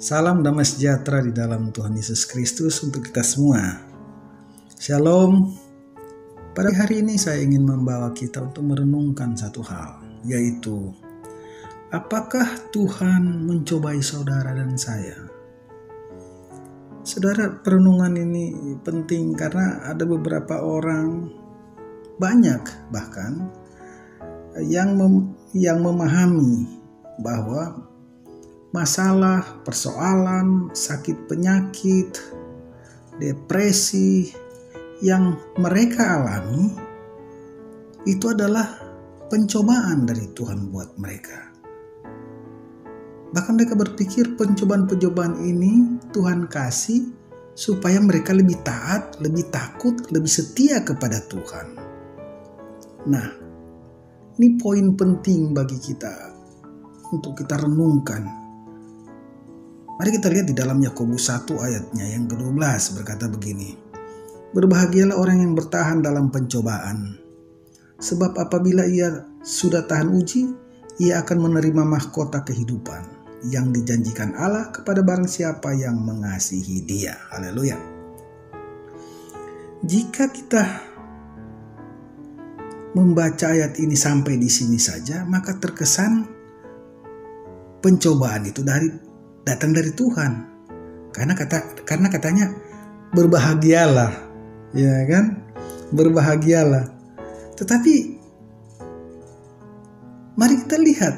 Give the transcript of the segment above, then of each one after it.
Salam damai sejahtera di dalam Tuhan Yesus Kristus untuk kita semua. Shalom. Pada hari ini saya ingin membawa kita untuk merenungkan satu hal, yaitu apakah Tuhan mencobai saudara dan saya? Saudara, perenungan ini penting karena ada beberapa orang, banyak bahkan, yang memahami bahwa masalah, persoalan, sakit penyakit, depresi yang mereka alami itu adalah pencobaan dari Tuhan buat mereka. Bahkan mereka berpikir pencobaan-pencobaan ini Tuhan kasih supaya mereka lebih taat, lebih takut, lebih setia kepada Tuhan. Nah, ini poin penting bagi kita untuk kita renungkan. Mari kita lihat di dalam Yakobus 1 ayatnya yang ke-12 berkata begini. Berbahagialah orang yang bertahan dalam pencobaan. Sebab apabila ia sudah tahan uji, ia akan menerima mahkota kehidupan yang dijanjikan Allah kepada barang siapa yang mengasihi Dia. Haleluya. Jika kita membaca ayat ini sampai di sini saja, maka terkesan pencobaan itu datang dari Tuhan. Karena katanya berbahagialah, ya kan? Berbahagialah. Tetapi mari kita lihat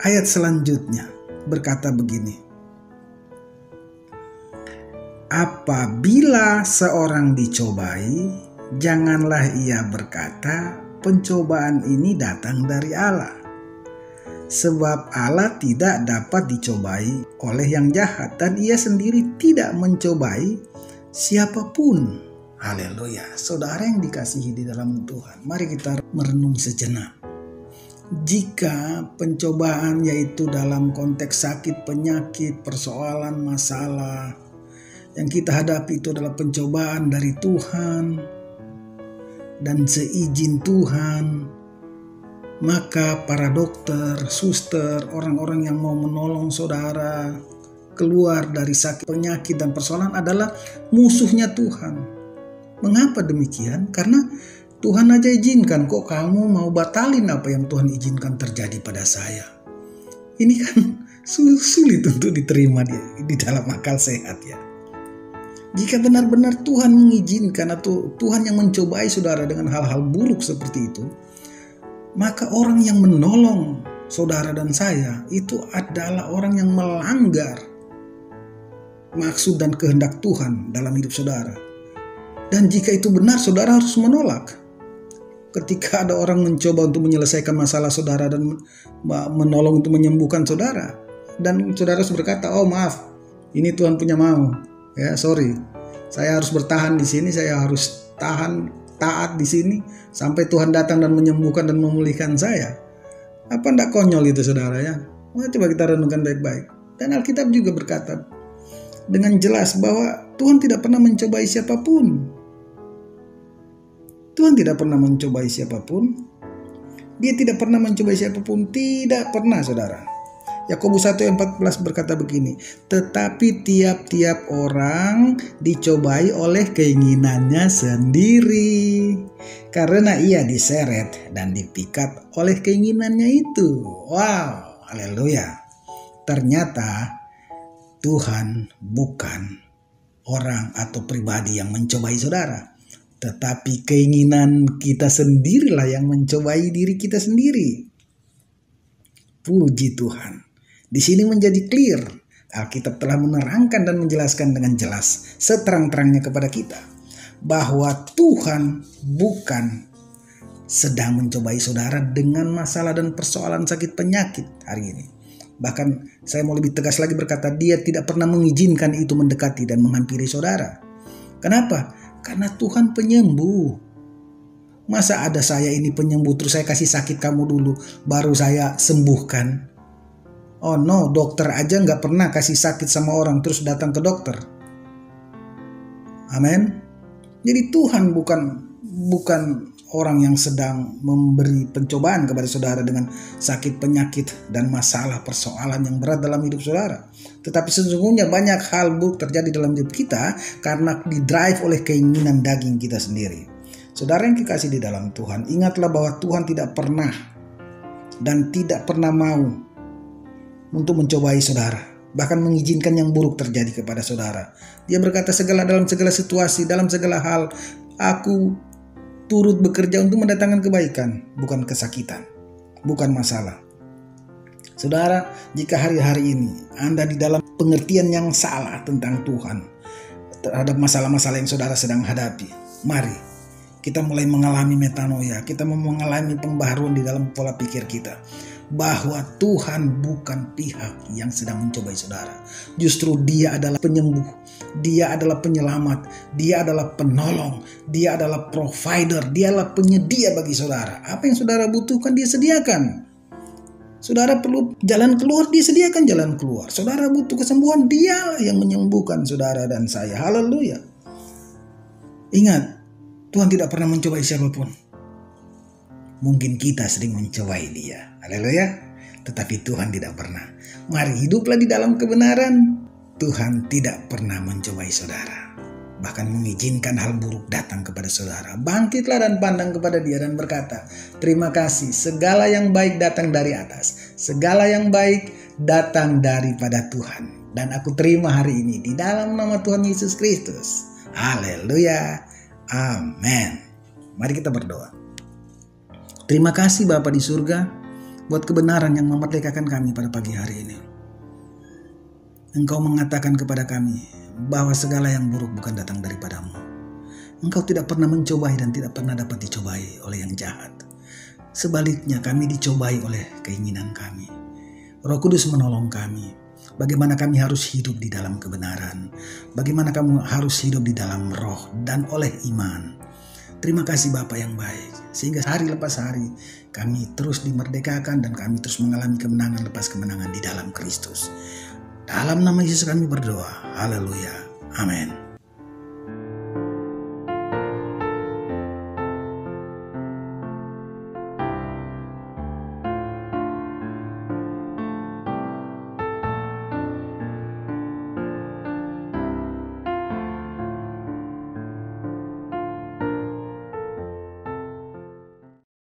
ayat selanjutnya berkata begini. Apabila seorang dicobai, janganlah ia berkata, pencobaan ini datang dari Allah. Sebab Allah tidak dapat dicobai oleh yang jahat dan ia sendiri tidak mencobai siapapun. Haleluya. Saudara yang dikasihi di dalam Tuhan, mari kita merenung sejenak. Jika pencobaan yaitu dalam konteks sakit, penyakit, persoalan, masalah yang kita hadapi itu adalah pencobaan dari Tuhan dan seizin Tuhan, maka para dokter, suster, orang-orang yang mau menolong saudara keluar dari sakit, penyakit, dan persoalan adalah musuhnya Tuhan. Mengapa demikian? Karena Tuhan aja izinkan, kok kamu mau batalin apa yang Tuhan izinkan terjadi pada saya? Ini kan sulit untuk diterima di dalam akal sehat ya. Jika benar-benar Tuhan mengizinkan atau Tuhan yang mencobai saudara dengan hal-hal buruk seperti itu, maka orang yang menolong saudara dan saya itu adalah orang yang melanggar maksud dan kehendak Tuhan dalam hidup saudara. Dan jika itu benar, saudara harus menolak. Ketika ada orang mencoba untuk menyelesaikan masalah saudara dan menolong untuk menyembuhkan saudara, dan saudara harus berkata, oh maaf, ini Tuhan punya mau, ya sorry, saya harus bertahan di sini, saya harus taat di sini sampai Tuhan datang dan menyembuhkan dan memulihkan saya. Apa enggak konyol itu saudara ya? Coba kita renungkan baik-baik. Dan Alkitab juga berkata dengan jelas bahwa Tuhan tidak pernah mencobai siapapun. Tuhan tidak pernah mencobai siapapun. Dia tidak pernah mencobai siapapun. Tidak pernah saudara. Yakobus 1:14 berkata begini, tetapi tiap-tiap orang dicobai oleh keinginannya sendiri, karena ia diseret dan dipikat oleh keinginannya itu. Wow, haleluya. Ternyata Tuhan bukan orang atau pribadi yang mencobai saudara, tetapi keinginan kita sendirilah yang mencobai diri kita sendiri. Puji Tuhan. Di sini menjadi clear. Alkitab telah menerangkan dan menjelaskan dengan jelas, seterang-terangnya kepada kita, bahwa Tuhan bukan sedang mencobai saudara dengan masalah dan persoalan sakit penyakit hari ini. Bahkan saya mau lebih tegas lagi berkata, Dia tidak pernah mengizinkan itu mendekati dan menghampiri saudara. Kenapa? Karena Tuhan penyembuh. Masa ada saya ini penyembuh terus saya kasih sakit kamu dulu baru saya sembuhkan? Oh no, dokter aja gak pernah kasih sakit sama orang terus datang ke dokter. Amin. Jadi Tuhan bukan orang yang sedang memberi pencobaan kepada saudara dengan sakit, penyakit, dan masalah persoalan yang berat dalam hidup saudara. Tetapi sesungguhnya banyak hal buruk terjadi dalam hidup kita karena didrive oleh keinginan daging kita sendiri. Saudara yang kekasih di dalam Tuhan, ingatlah bahwa Tuhan tidak pernah dan tidak pernah mau untuk mencobai saudara, bahkan mengizinkan yang buruk terjadi kepada saudara. Dia berkata, dalam segala situasi, dalam segala hal, aku turut bekerja untuk mendatangkan kebaikan, bukan kesakitan, bukan masalah. Saudara, jika hari-hari ini Anda di dalam pengertian yang salah tentang Tuhan terhadap masalah-masalah yang saudara sedang hadapi, mari kita mulai mengalami metanoia, kita mengalami pembaharuan di dalam pola pikir kita, bahwa Tuhan bukan pihak yang sedang mencobai saudara. Justru Dia adalah penyembuh, Dia adalah penyelamat, Dia adalah penolong, Dia adalah provider, Dia adalah penyedia bagi saudara. Apa yang saudara butuhkan Dia sediakan. Saudara perlu jalan keluar, Dia sediakan jalan keluar. Saudara butuh kesembuhan, Dia yang menyembuhkan saudara dan saya. Haleluya. Ingat, Tuhan tidak pernah mencobai siapapun. Mungkin kita sering mencobai Dia. Haleluya. Tetapi Tuhan tidak pernah. Mari hiduplah di dalam kebenaran. Tuhan tidak pernah mencobai saudara, bahkan mengizinkan hal buruk datang kepada saudara. Bangkitlah dan pandang kepada Dia dan berkata, terima kasih, segala yang baik datang dari atas. Segala yang baik datang daripada Tuhan. Dan aku terima hari ini di dalam nama Tuhan Yesus Kristus. Haleluya. Amin. Mari kita berdoa. Terima kasih Bapa di surga buat kebenaran yang memerdekakan kami pada pagi hari ini. Engkau mengatakan kepada kami bahwa segala yang buruk bukan datang daripadamu. Engkau tidak pernah mencobai dan tidak pernah dapat dicobai oleh yang jahat. Sebaliknya kami dicobai oleh keinginan kami. Roh Kudus menolong kami. Bagaimana kami harus hidup di dalam kebenaran. Bagaimana kamu harus hidup di dalam roh dan oleh iman. Terima kasih Bapa yang baik. Sehingga hari lepas hari kami terus dimerdekakan dan kami terus mengalami kemenangan lepas kemenangan di dalam Kristus. Dalam nama Yesus kami berdoa. Haleluya. Amin.